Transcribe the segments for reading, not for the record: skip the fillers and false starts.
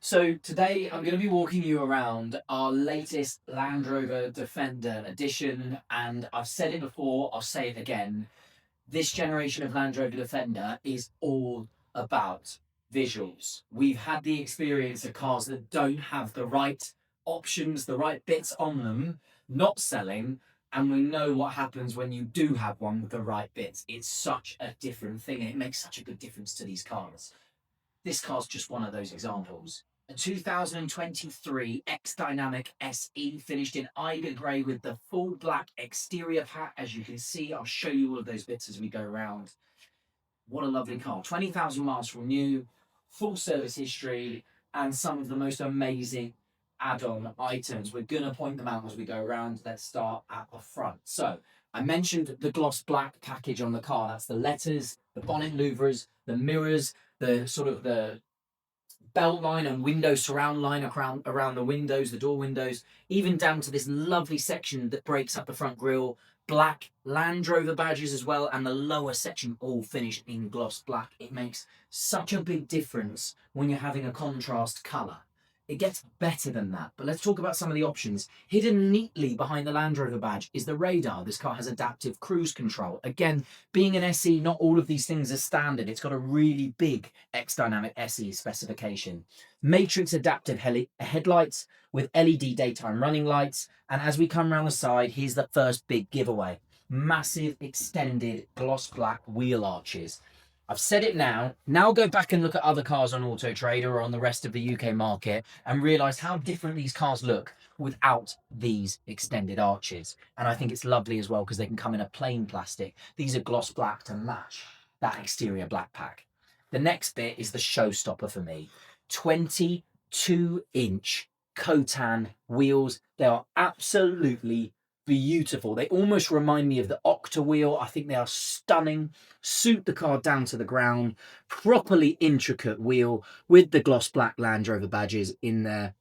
So today I'm going to be walking you around our latest Land Rover Defender edition, and I've said it before, I'll say it again. This generation of Land Rover Defender is all about visuals. We've had the experience of cars that don't have the right options, the right bits on them, not selling, and we know what happens when you do have one with the right bits. It's such a different thing, and it makes such a good difference to these cars. This car's just one of those examples. A 2023 X-Dynamic SE finished in Eiger Grey with the full black exterior pack. As you can see, I'll show you all of those bits as we go around. What a lovely car. 20,000 miles from new, full service history, and some of the most amazing add-on items. We're going to point them out as we go around. Let's start at the front. So I mentioned the gloss black package on the car. That's the letters, the bonnet louvers, the mirrors, the belt line and window surround line around the windows, the door windows, even down to this lovely section that breaks up the front grille. Black Land Rover badges as well, and the lower section all finished in gloss black. It makes such a big difference when you're having a contrast colour. It gets better than that, but let's talk about some of the options. Hidden neatly behind the Land Rover badge is the radar. This car has adaptive cruise control. Again, being an SE, not all of these things are standard. It's got a really big X-Dynamic SE specification. Matrix adaptive headlights with LED daytime running lights. And as we come around the side, here's the first big giveaway. Massive extended gloss black wheel arches. I've said it now. Now go back and look at other cars on Auto Trader or on the rest of the UK market and realise how different these cars look without these extended arches. And I think it's lovely as well because they can come in a plain plastic. These are gloss black to match that exterior black pack. The next bit is the showstopper for me. 22-inch Cotan wheels. They are absolutely beautiful. They almost remind me of the Octa wheel. I think they are stunning, suit the car down to the ground, properly intricate wheel with the gloss black Land Rover badges in there,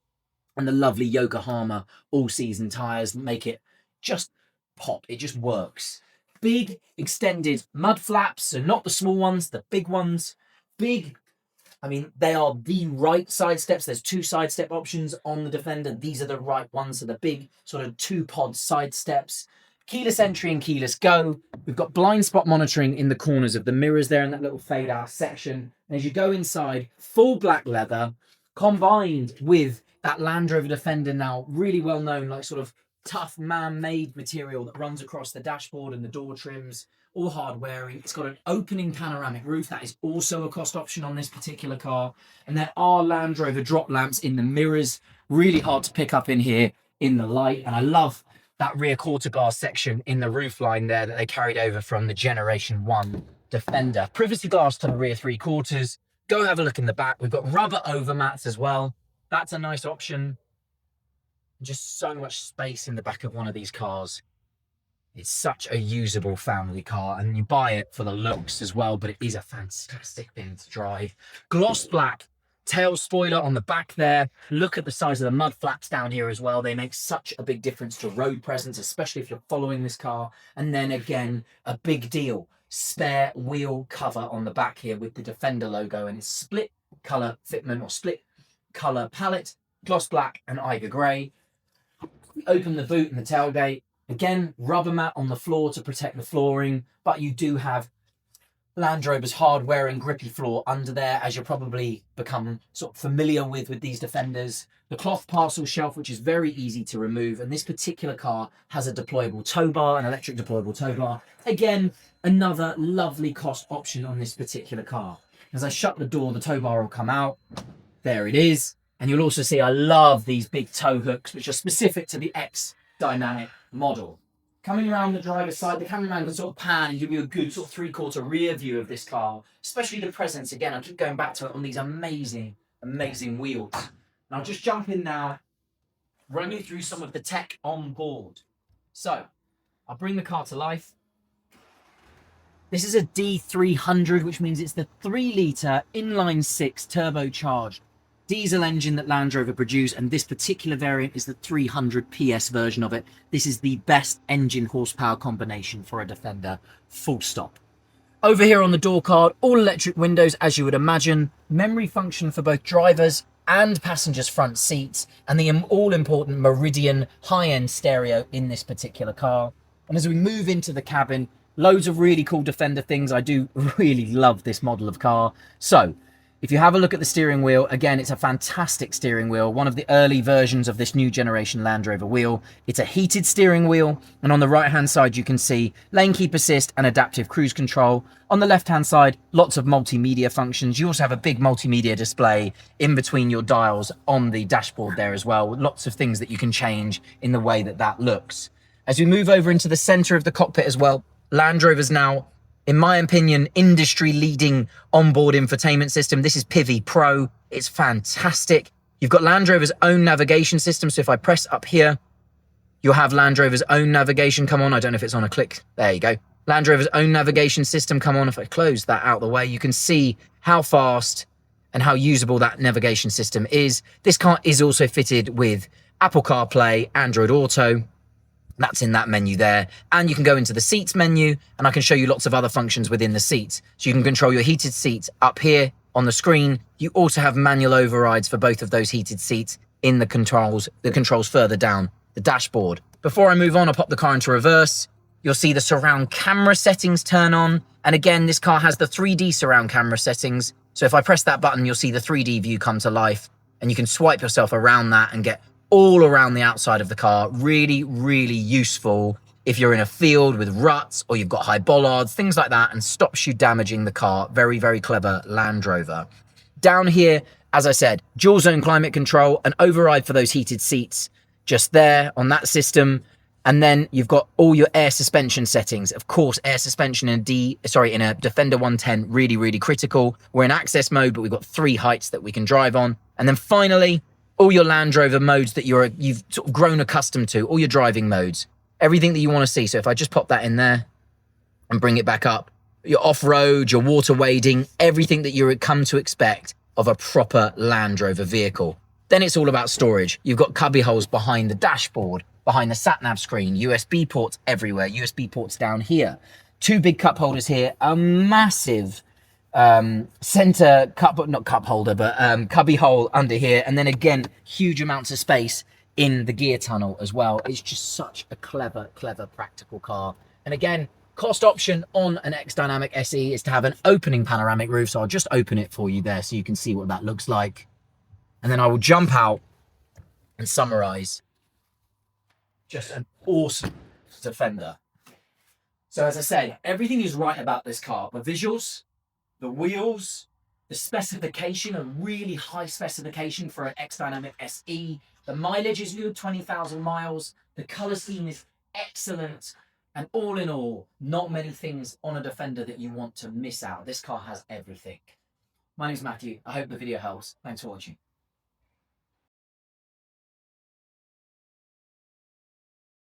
and the lovely Yokohama all-season tyres make it just pop. It just works. Big extended mud flaps, so not the small ones, the big ones. Big, I mean, they are the right side steps. There's two side step options on the Defender. These are the right ones. So the big sort of two-pod side steps. Keyless entry and keyless go. We've got blind spot monitoring in the corners of the mirrors there in that little fade-out section. And as you go inside, full black leather combined with that Land Rover Defender now really well known, like sort of tough man-made material that runs across the dashboard and the door trims. All hard wearing. It's got an opening panoramic roof. That is also a cost option on this particular car. And there are Land Rover drop lamps in the mirrors. Really hard to pick up in here in the light. And I love that rear quarter glass section in the roof line there that they carried over from the Generation 1 Defender. Privacy glass to the rear three quarters. Go have a look in the back. We've got rubber overmats as well. That's a nice option. Just so much space in the back of one of these cars. It's such a usable family car, and you buy it for the looks as well, but it is a fantastic thing to drive. Gloss black tail spoiler on the back there. Look at the size of the mud flaps down here as well. They make such a big difference to road presence, especially if you're following this car. And then again, a big deal, spare wheel cover on the back here with the Defender logo, and it's split color fitment or split color palette, gloss black and Eiger Grey. Open the boot and the tailgate. Again, rubber mat on the floor to protect the flooring, but you do have Land Rover's hardware and grippy floor under there, as you'll probably become sort of familiar with these Defenders. The cloth parcel shelf, which is very easy to remove, and this particular car has a deployable tow bar, an electric deployable tow bar. Again, another lovely cost option on this particular car. As I shut the door, the tow bar will come out. There it is. And you'll also see I love these big tow hooks, which are specific to the X-Dynamic model. Coming around the driver's side, the cameraman can sort of pan and give you a good sort of three-quarter rear view of this car, especially the presence. Again, I keep going back to it on these amazing, amazing wheels. And I'll just jump in now, run you through some of the tech on board. So, I'll bring the car to life. This is a D300, which means it's the 3-litre inline-6 turbocharged diesel engine that Land Rover produced, and this particular variant is the 300 PS version of it. This is the best engine horsepower combination for a Defender, full stop. Over here on the door card, all electric windows as you would imagine, memory function for both drivers and passengers' front seats, and the all-important Meridian high-end stereo in this particular car. And as we move into the cabin, loads of really cool Defender things. I do really love this model of car. So if you have a look at the steering wheel, again, it's a fantastic steering wheel, one of the early versions of this new generation Land Rover wheel. It's a heated steering wheel, and on the right-hand side, you can see lane keep assist and adaptive cruise control. On the left-hand side, lots of multimedia functions. You also have a big multimedia display in between your dials on the dashboard there as well, with lots of things that you can change in the way that that looks. As we move over into the center of the cockpit as well, Land Rover's now, in my opinion, industry-leading onboard infotainment system. This is Pivi Pro. It's fantastic. You've got Land Rover's own navigation system. So if I press up here, you'll have Land Rover's own navigation come on. I don't know if it's on a click. There you go. Land Rover's own navigation system come on. If I close that out of the way, you can see how fast and how usable that navigation system is. This car is also fitted with Apple CarPlay, Android Auto. That's in that menu there. And you can go into the seats menu, and I can show you lots of other functions within the seats. So you can control your heated seats up here on the screen. You also have manual overrides for both of those heated seats in the controls further down the dashboard. Before I move on, I'll pop the car into reverse. You'll see the surround camera settings turn on. And again, this car has the 3D surround camera settings. So if I press that button, you'll see the 3D view come to life, and you can swipe yourself around that and get all around the outside of the car. Really, really useful if you're in a field with ruts or you've got high bollards, things like that, and stops you damaging the car. Very, very clever Land Rover. Down here, as I said, dual zone climate control, an override for those heated seats just there on that system. And then you've got all your air suspension settings. Of course, air suspension in a Defender 110, really, really critical. We're in access mode, but we've got 3 heights that we can drive on. And then finally, all your Land Rover modes that you've sort of grown accustomed to, all your driving modes, everything that you want to see. So if I just pop that in there and bring it back up, your off-road, your water wading, everything that you come to expect of a proper Land Rover vehicle. Then it's all about storage. You've got cubby holes behind the dashboard, behind the sat-nav screen, USB ports everywhere, USB ports down here, 2 big cup holders here, a massive center cubby hole under here, and then again, huge amounts of space in the gear tunnel as well. It's just such a clever, practical car. And again, cost option on an X-Dynamic SE is to have an opening panoramic roof. So I'll just open it for you there so you can see what that looks like. And then I will jump out and summarize. Just an awesome Defender. So as I said, everything is right about this car. The visuals, the wheels, the specification, a really high specification for an X-Dynamic SE. The mileage is good, 20,000 miles. The color scheme is excellent. And all in all, not many things on a Defender that you want to miss out. This car has everything. My name's Matthew. I hope the video helps. Thanks for watching.